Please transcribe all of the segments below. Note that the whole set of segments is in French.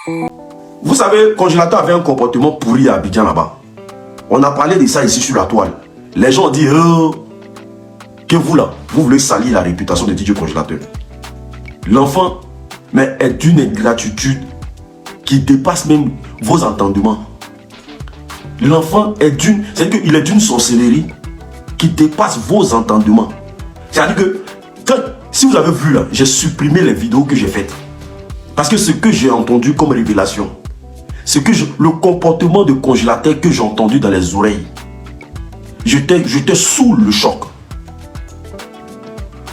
Vous savez, Congélateur avait un comportement pourri à Abidjan là-bas. On a parlé de ça ici sur la toile. Les gens ont dit que vous là, vous voulez salir la réputation de DJ Congélateur. L'enfant est d'une ingratitude qui dépasse même vos entendements. L'enfant est c'est-à-dire qu'il est d'une sorcellerie qui dépasse vos entendements. C'est-à-dire que si vous avez vu là, j'ai supprimé les vidéos que j'ai faites. Parce que ce que j'ai entendu comme révélation, le comportement de Congélateur que j'ai entendu dans les oreilles, j'étais sous le choc.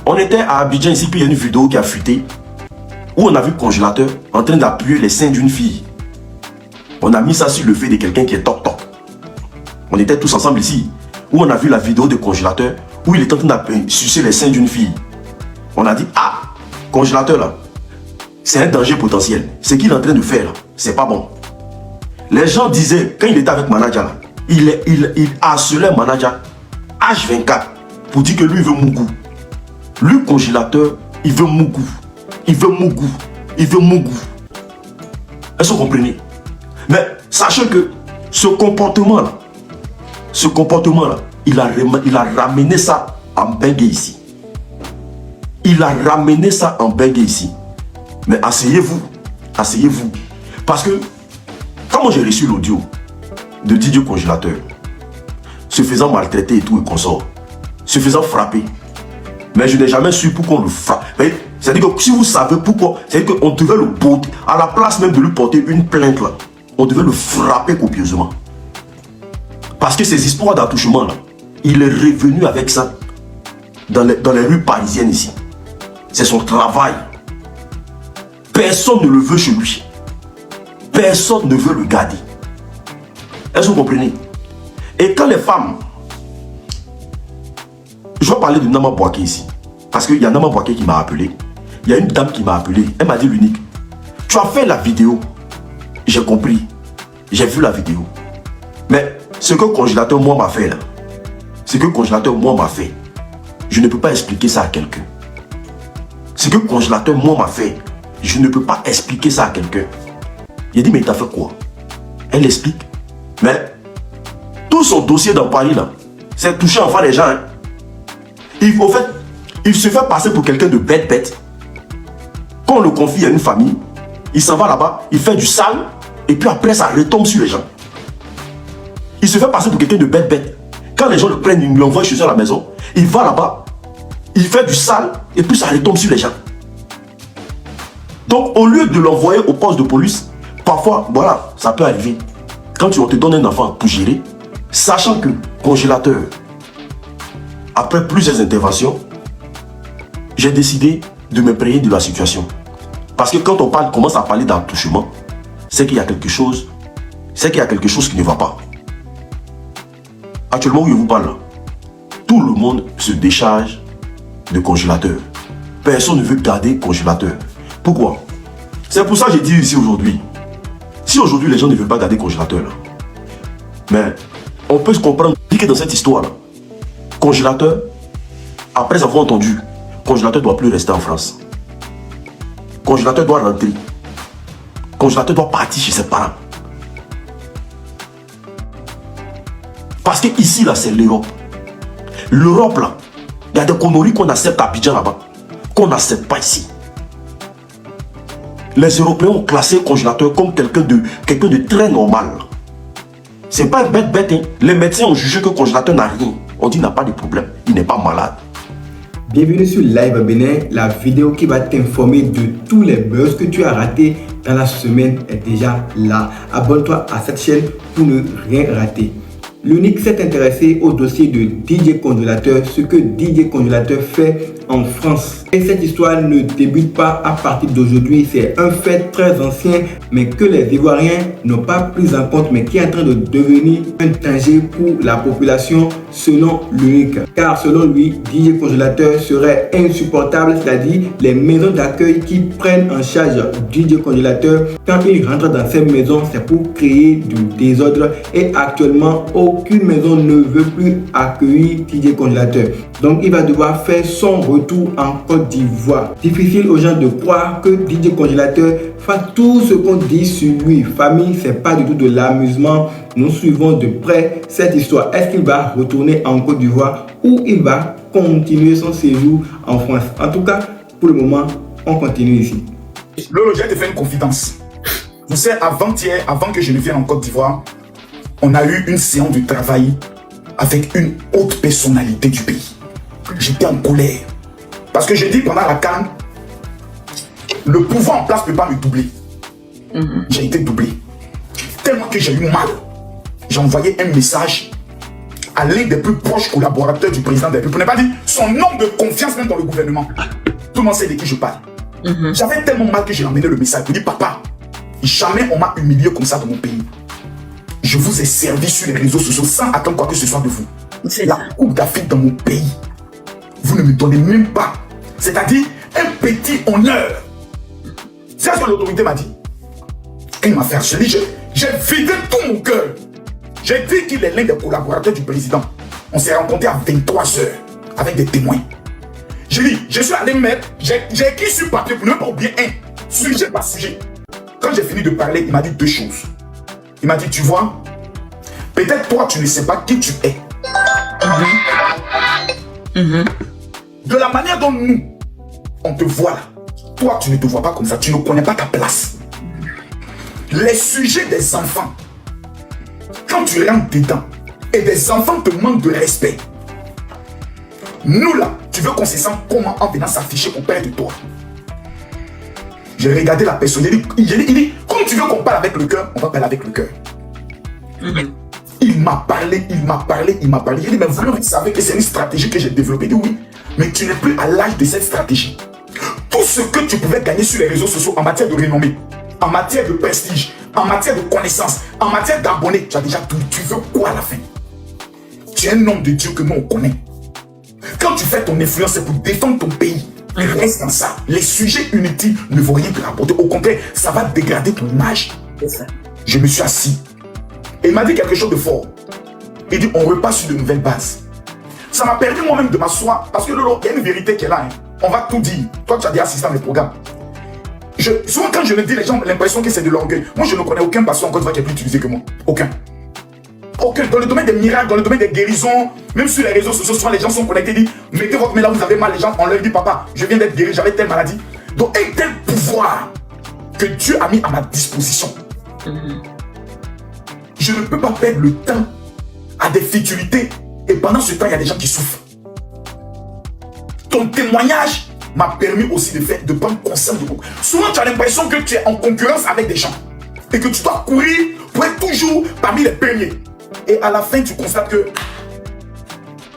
On était à Abidjan ici, puis il y a une vidéo qui a fuité, où on a vu Congélateur en train d'appuyer les seins d'une fille. On a mis ça sur le fait de quelqu'un qui est toc-toc. On était tous ensemble ici, où on a vu la vidéo de Congélateur, où il est en train d'appuyer sucer les seins d'une fille. On a dit, ah, Congélateur là, c'est un danger potentiel. Ce qu'il est en train de faire là, c'est pas bon. Les gens disaient, quand il était avec Manaja là, il harcelait Manaja H24 pour dire que lui il veut Mougou. Lui, Congélateur, il veut Mougou. Il veut Mougou. Il veut Mougou. Est-ce que vous comprenez? Mais sachez que ce comportement-là, il a ramené ça en Bengue ici. Il a ramené ça en Bengue ici. Mais asseyez-vous. Asseyez-vous. Parce que, quand j'ai reçu l'audio de DJ Congélateur, se faisant maltraiter et tout et consort, se faisant frapper, mais je n'ai jamais su pourquoi on le frappe. C'est-à-dire que si vous savez pourquoi, c'est-à-dire qu'on devait le porter, à la place même de lui porter une plainte là, on devait le frapper copieusement. Parce que ces histoires d'attouchement là, il est revenu avec ça dans les rues parisiennes ici. C'est son travail. Personne ne le veut chez lui. Personne ne veut le garder. Est-ce que vous comprenez? Et quand les femmes... Je vais parler de Nama Bouaké ici. Parce qu'il y a Nama Bouaké qui m'a appelé. Il y a une dame qui m'a appelé. Elle m'a dit, l'unique, tu as fait la vidéo. J'ai compris. J'ai vu la vidéo. Mais ce que Congélateur moi m'a fait là, ce que Congélateur moi m'a fait, je ne peux pas expliquer ça à quelqu'un. Ce que Congélateur moi m'a fait, je ne peux pas expliquer ça à quelqu'un. Il a dit, mais il t'a fait quoi? Elle explique. Mais tout son dossier dans Paris là, c'est toucher enfin les gens. Hein. Au fait, il se fait passer pour quelqu'un de bête. Quand on le confie à une famille, il s'en va là-bas, il fait du sale, et puis après ça retombe sur les gens. Il se fait passer pour quelqu'un de bête. Quand les gens le prennent, ils l'envoient chez eux à la maison, il va là-bas, il fait du sale, et puis ça retombe sur les gens. Donc au lieu de l'envoyer au poste de police, parfois, voilà, ça peut arriver. Quand on te donne un enfant pour gérer, sachant que Congélateur, après plusieurs interventions, j'ai décidé de me prévenir de la situation. Parce que quand on commence à parler d'attouchement, c'est qu'il y a quelque chose, qui ne va pas. Actuellement où je vous parle là, tout le monde se décharge de Congélateur. Personne ne veut garder Congélateur. Pourquoi? C'est pour ça que j'ai dit ici aujourd'hui. Si aujourd'hui les gens ne veulent pas garder Congélateur là, mais on peut se comprendre que dans cette histoire là, Congélateur, après avoir entendu, Congélateur ne doit plus rester en France. Congélateur doit rentrer. Congélateur doit partir chez ses parents. Parce que ici là, c'est l'Europe. L'Europe là, il y a des conneries qu'on accepte à Abidjan là-bas, qu'on n'accepte pas ici. Les Européens ont classé Congélateur comme quelqu'un de très normal. C'est pas bête. Hein. Les médecins ont jugé que Congélateur n'a rien. On dit qu'il n'a pas de problème. Il n'est pas malade. Bienvenue sur Live Bénin, la vidéo qui va t'informer de tous les buzz que tu as ratés dans la semaine est déjà là. Abonne-toi à cette chaîne pour ne rien rater. L'unique s'est intéressé au dossier de DJ Congélateur, ce que DJ Congélateur fait en France. Et cette histoire ne débute pas à partir d'aujourd'hui, c'est un fait très ancien, mais que les Ivoiriens n'ont pas pris en compte, mais qui est en train de devenir un danger pour la population selon l'unique. Car selon lui, DJ Congélateur serait insupportable, c'est-à-dire les maisons d'accueil qui prennent en charge DJ Congélateur, quand il rentre dans ces maisons, c'est pour créer du désordre et actuellement, aucune maison ne veut plus accueillir DJ Congélateur. Donc il va devoir faire son retour en Côte d'Ivoire. Difficile aux gens de croire que DJ Congélateur fasse tout ce qu'on dit sur lui. Famille, c'est pas du tout de l'amusement. Nous suivons de près cette histoire. Est-ce qu'il va retourner en Côte d'Ivoire ou il va continuer son séjour en France? En tout cas, pour le moment, on continue ici. Lolo, je vais te faire une confidence. Vous savez, avant-hier, avant que je ne vienne en Côte d'Ivoire, on a eu une séance de travail avec une haute personnalité du pays. J'étais en colère. Parce que j'ai dit pendant la CAN, le pouvoir en place ne peut pas me doubler. J'ai été doublé. Tellement que j'ai eu mal. J'ai envoyé un message à l'un des plus proches collaborateurs du président de la République. Pour ne pas dire son homme de confiance même dans le gouvernement. Tout le monde sait de qui je parle. J'avais tellement mal que j'ai emmené le message. Je dis, papa, jamais on m'a humilié comme ça dans mon pays. Je vous ai servi sur les réseaux sociaux sans attendre quoi que ce soit de vous. La Coupe d'Afrique dans mon pays, vous ne me donnez même pas. C'est-à-dire un petit honneur. C'est ce que l'autorité m'a dit. Il m'a fait harceler. J'ai vidé tout mon cœur. J'ai dit qu'il est l'un des collaborateurs du président. On s'est rencontrés à 23h avec des témoins. J'ai dit, je suis allé mettre, j'ai écrit sur papier pour ne pas oublier un sujet par sujet. Quand j'ai fini de parler, il m'a dit deux choses. Il m'a dit, tu vois, peut-être toi, tu ne sais pas qui tu es. De la manière dont nous, on te voit là, toi, tu ne te vois pas comme ça, tu ne connais pas ta place. Les sujets des enfants, quand tu rentres dedans, et des enfants te manquent de respect, nous là, tu veux qu'on se sente comment en venant s'afficher auprès de toi? J'ai regardé la personne, il dit, comme tu veux qu'on parle avec le cœur, on va parler avec le cœur. Il m'a parlé. J'ai dit, mais vous savez que c'est une stratégie que j'ai développée. Il dit oui, mais tu n'es plus à l'âge de cette stratégie. Tout ce que tu pouvais gagner sur les réseaux sociaux en matière de renommée, en matière de prestige, en matière de connaissance, en matière d'abonnés, tu as déjà tout. Tu veux quoi à la fin? Tu es un homme de Dieu que nous on connaît. Quand tu fais ton influence, c'est pour défendre ton pays. Reste dans ça. Les sujets inutiles ne vont rien te rapporter. Au contraire, ça va dégrader ton image. Je me suis assis. Et il m'a dit quelque chose de fort. Il dit, on repart sur de nouvelles bases. Ça m'a permis moi-même de m'asseoir. Parce que Lolo, il y a une vérité qui est là. On va tout dire. Toi, tu as dit assistant à mes programmes. Souvent, quand je le dis, les gens ont l'impression que c'est de l'orgueil. Moi, je ne connais aucun patient en Côte d'Ivoire qui est plus utilisé que moi. Aucun. Dans le domaine des miracles, dans le domaine des guérisons, même sur les réseaux sociaux, souvent les gens sont connectés, disent, mettez votre main là, vous avez mal, les gens, on leur dit, papa, je viens d'être guéri, j'avais telle maladie. Donc, un tel pouvoir que Dieu a mis à ma disposition. Je ne peux pas perdre le temps à des futilités. Et pendant ce temps, il y a des gens qui souffrent. Ton témoignage m'a permis aussi de prendre conscience de beaucoup. Souvent, tu as l'impression que tu es en concurrence avec des gens. Et que tu dois courir pour être toujours parmi les premiers. Et à la fin, tu constates que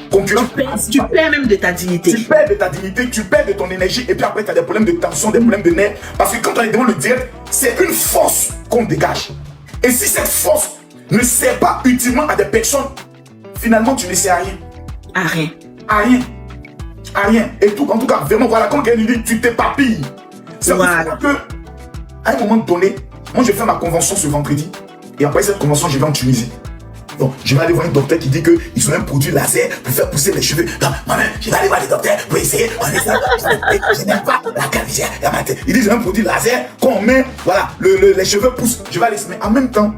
concurrence. Tu perds même de ta dignité. Tu perds de ta dignité, tu perds de ton énergie. Et puis après, tu as des problèmes de tension, des problèmes de nerfs. Parce que quand on est devant le direct, c'est une force qu'on dégage. Et si cette force ne sert pas utilement à des personnes, finalement, tu ne sers à rien. À rien. À rien. À rien. Et tout, en tout cas, vraiment, voilà, quand quelqu'un dit, tu t'éparpilles. C'est pour ça que, à un moment donné, moi, je fais ma convention ce vendredi. Et après cette convention, je vais en Tunisie. Donc, je vais aller voir un docteur qui dit qu'ils ont un produit laser pour faire pousser les cheveux. Donc, moi-même, je vais aller voir les docteurs pour essayer. Je n'aime pas la calvitie. Ils disent un produit laser qu'on met, voilà, les cheveux poussent. Je vais aller, mais en même temps,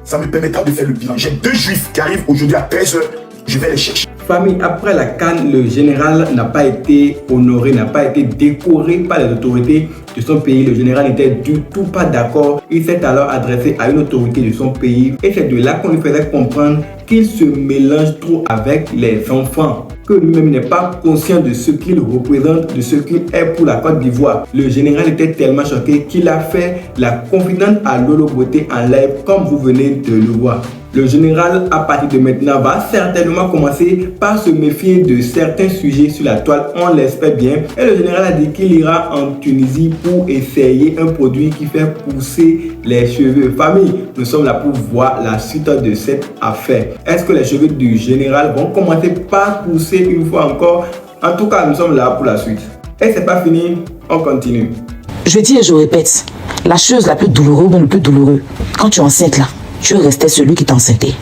ça me permettra de faire le bilan. J'ai 2 juifs qui arrivent aujourd'hui à 13h. Je vais les chercher. Famille, après la CAN, le général n'a pas été honoré, n'a pas été décoré par les autorités de son pays. Le général n'était du tout pas d'accord. Il s'est alors adressé à une autorité de son pays et c'est de là qu'on lui faisait comprendre qu'il se mélange trop avec les enfants, que lui-même n'est pas conscient de ce qu'il représente, de ce qu'il est pour la Côte d'Ivoire. Le général était tellement choqué qu'il a fait la confidence à Lolo Beauté en live comme vous venez de le voir. Le général, à partir de maintenant, va certainement commencer par se méfier de certains sujets sur la toile, on l'espère bien. Et le général a dit qu'il ira en Tunisie pour essayer un produit qui fait pousser les cheveux. Famille, nous sommes là pour voir la suite de cette affaire. Est-ce que les cheveux du général vont commencer par pousser une fois encore? En tout cas, nous sommes là pour la suite. Et c'est pas fini, on continue. Je dis et je répète, la chose la plus douloureuse ou le plus douloureux, quand tu es enceinte là, tu veux rester celui qui t'a enceinté.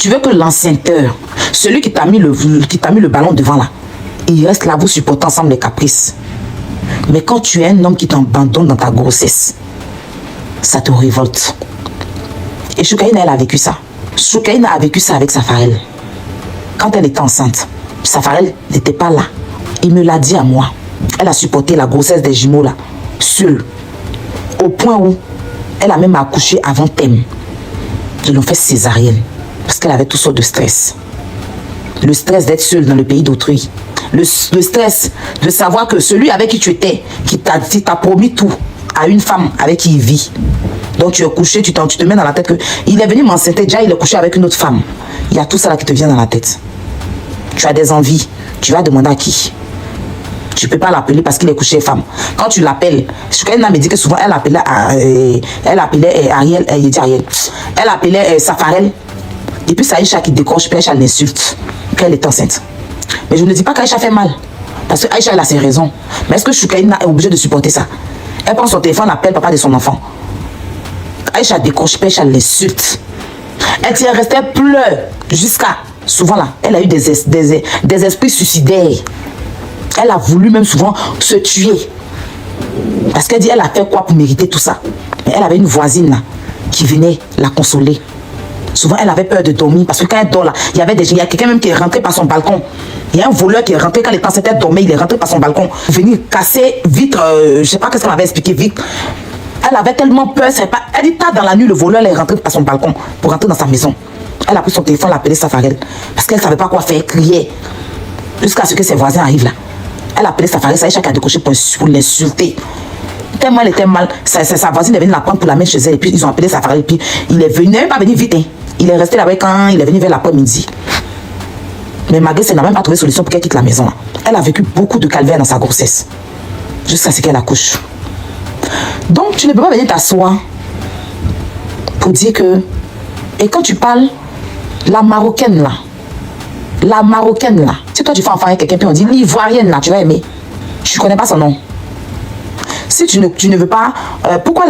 Tu veux que l'enceinteur, celui qui t'a mis le ballon devant là, Ils restent là, vous supportez ensemble les caprices. Mais quand tu es un homme qui t'abandonne dans ta grossesse, ça te révolte. Et Choukaina, elle a vécu ça. Choukaina a vécu ça avec Safarel. Quand elle était enceinte, Safarel n'était pas là. Il me l'a dit à moi. Elle a supporté la grossesse des jumeaux là, seule. Au point où elle a même accouché avant thème. Ils l'ont fait césarienne. Parce qu'elle avait tout sortes de stress. Le stress d'être seule dans le pays d'autrui. Le stress de savoir que celui avec qui tu étais, qui t'a promis tout, à une femme avec qui il vit. Donc tu es couché, tu te mets dans la tête que il est venu m'enceinter, déjà il est couché avec une autre femme. Il y a tout ça là qui te vient dans la tête. Tu as des envies, tu vas demander à qui? Tu ne peux pas l'appeler parce qu'il est couché femme. Quand tu l'appelles, Choukaina me dit que souvent elle appelait Ariel, elle appelait Safarel. Et puis c'est Aïcha qui décroche, puis Aïcha l'insulte qu'elle est enceinte. Mais je ne dis pas qu'Aïcha fait mal. Parce que Aïcha elle a ses raisons. Mais est-ce que Choukaina est obligée de supporter ça? Elle prend son téléphone, appelle papa de son enfant. Aïcha décroche, puis Aïcha l'insulte. Elle tient restée pleure jusqu'à... Souvent là, elle a eu des esprits suicidaires. Elle a voulu même souvent se tuer. Parce qu'elle dit, elle a fait quoi pour mériter tout ça? Mais elle avait une voisine là, qui venait la consoler. Souvent, elle avait peur de dormir. Parce que quand elle dort là, il y a quelqu'un même qui est rentré par son balcon. Il y a un voleur qui est rentré quand elle était enceinte, elle dormait, il est rentré par son balcon. Venir casser vitre, je ne sais pas qu'est-ce qu'elle m'avait expliqué, vitre. Elle avait tellement peur, elle dit, tard dans la nuit, le voleur est rentré par son balcon pour rentrer dans sa maison. Elle a pris son téléphone, elle a appelé Safarel. Parce qu'elle ne savait pas quoi faire, crier. Jusqu'à ce que ses voisins arrivent là. Elle a appelé Safarel, ça a chacun décoché pour l'insulter. Tellement elle était mal, sa voisine est venue la prendre pour la mettre chez elle. Et puis ils ont appelé Safarel. Et puis il est venu, il n'est même pas venu vite. Hein. Il est resté là quand il est venu vers l'après-midi. Mais Maguette n'a même pas trouvé solution pour qu'elle quitte la maison. Là. Elle a vécu beaucoup de calvaire dans sa grossesse. Jusqu'à ce qu'elle accouche. Donc tu ne peux pas venir t'asseoir pour dire que... Et quand tu parles, la Marocaine là, si toi tu fais enfant avec quelqu'un, puis on dit l'Ivoirienne là, tu vas aimer. Je ne connais pas son nom. Si tu ne veux pas, pourquoi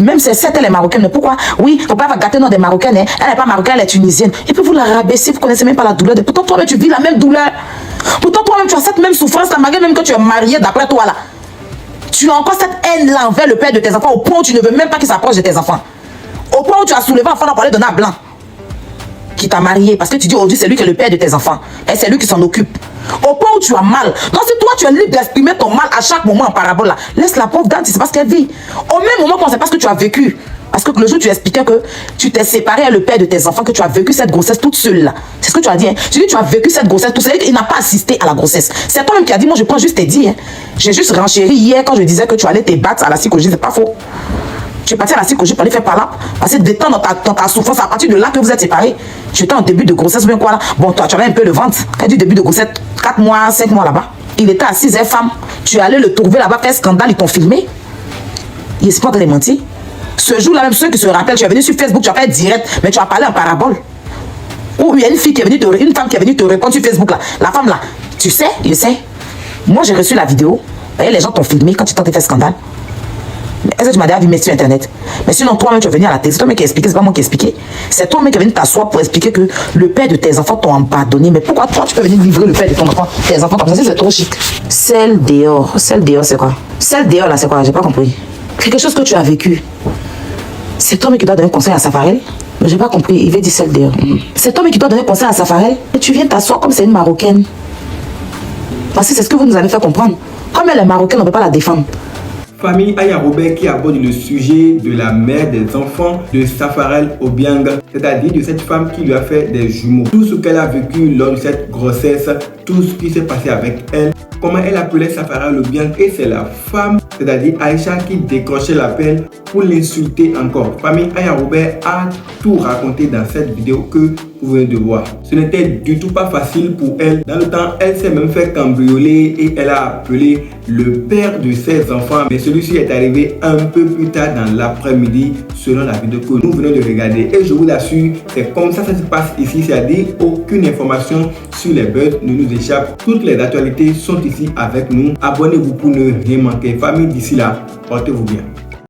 même si elle est marocaine, pourquoi, oui, ton père va gâter le nom des Marocaines, hein, elle n'est pas marocaine, elle est tunisienne. Et puis vous la rabaissez, vous ne connaissez même pas la douleur. Pourtant toi-même tu vis la même douleur. Pourtant toi-même tu as cette même souffrance, malgré même que tu es marié d'après toi là. Tu as encore cette haine là envers le père de tes enfants, au point où tu ne veux même pas qu'il s'approche de tes enfants. Au point où tu as soulevé enfant d'en parler de Nat Blanc. Qui t'a marié, parce que tu dis aujourd'hui c'est lui qui est le père de tes enfants et c'est lui qui s'en occupe. Au point où tu as mal, donc si toi tu es libre d'exprimer ton mal à chaque moment en parabole là, laisse la pauvre dame, c'est pas ce qu'elle vit. Au même moment qu'on ne sait pas ce que tu as vécu, parce que le jour où tu expliquais que tu t'es séparé avec le père de tes enfants, que tu as vécu cette grossesse toute seule là, c'est ce que tu as dit, hein? Tu dis tu as vécu cette grossesse toute seule, il n'a pas assisté à la grossesse. C'est toi-même qui as dit, moi je prends juste tes dits, hein? J'ai juste renchéri hier quand je disais que tu allais te battre à la psychologie, c'est pas faux. Tu es parti à la psychologie pour aller faire par là, passer des temps dans ta souffrance. À partir de là que vous êtes séparés, tu étais en début de grossesse, bien quoi là. Bon, toi, tu avais un peu le ventre. Quand tu début de grossesse, 4 mois, 5 mois là-bas. Il était à 6 femmes. Tu es allé le trouver là-bas, faire scandale, ils t'ont filmé. Il est pas en train de mentir. Ce jour-là, même ceux qui se rappellent, tu es venu sur Facebook, tu as fait direct, mais tu as parlé en parabole. Ou il y a une femme qui est venue te répondre sur Facebook là. La femme là, tu sais, je sais. Moi, j'ai reçu la vidéo. Et les gens t'ont filmé quand tu t'es fait scandale. Est-ce que tu m'as déjà vu mettre sur internet? Mais sinon, toi-même, tu es venu à la télé. C'est toi-même qui as expliqué, c'est pas moi qui ai expliqué. C'est toi-même qui est venu t'asseoir pour expliquer que le père de tes enfants t'ont pardonné. Mais pourquoi toi, tu peux venir livrer le père de ton enfant, tes enfants comme ça? C'est trop chic. Celle dehors, c'est quoi? Celle dehors, là, c'est quoi? J'ai pas compris. Quelque chose que tu as vécu. C'est toi-même qui dois donner conseil à Safarel? Mais j'ai pas compris. Il veut dire celle dehors. C'est toi-même qui dois donner conseil à Safarel? Et tu viens t'asseoir comme c'est une Marocaine. Parce que c'est ce que vous nous avez fait comprendre. Comme elle est marocaine, on ne peut pas la défendre. Famille Aya Robert qui aborde le sujet de la mère des enfants de Safarel Obiang, c'est-à-dire de cette femme qui lui a fait des jumeaux. Tout ce qu'elle a vécu lors de cette grossesse, tout ce qui s'est passé avec elle, comment elle appelait Safarel Obiang, et c'est la femme, c'est-à-dire Aïcha, qui décrochait l'appel pour l'insulter encore. Famille Aya Robert a tout raconté dans cette vidéo que vous venez de voir. Ce n'était du tout pas facile pour elle. Dans le temps, elle s'est même fait cambrioler et elle a appelé le père de ses enfants. Mais celui-ci est arrivé un peu plus tard dans l'après-midi selon la vidéo que nous venons de regarder. Et je vous l'assure, c'est comme ça que ça se passe ici. C'est-à-dire aucune information sur les buzz ne nous échappe. Toutes les actualités sont ici avec nous. Abonnez-vous pour ne rien manquer. Famille, d'ici là, portez-vous bien.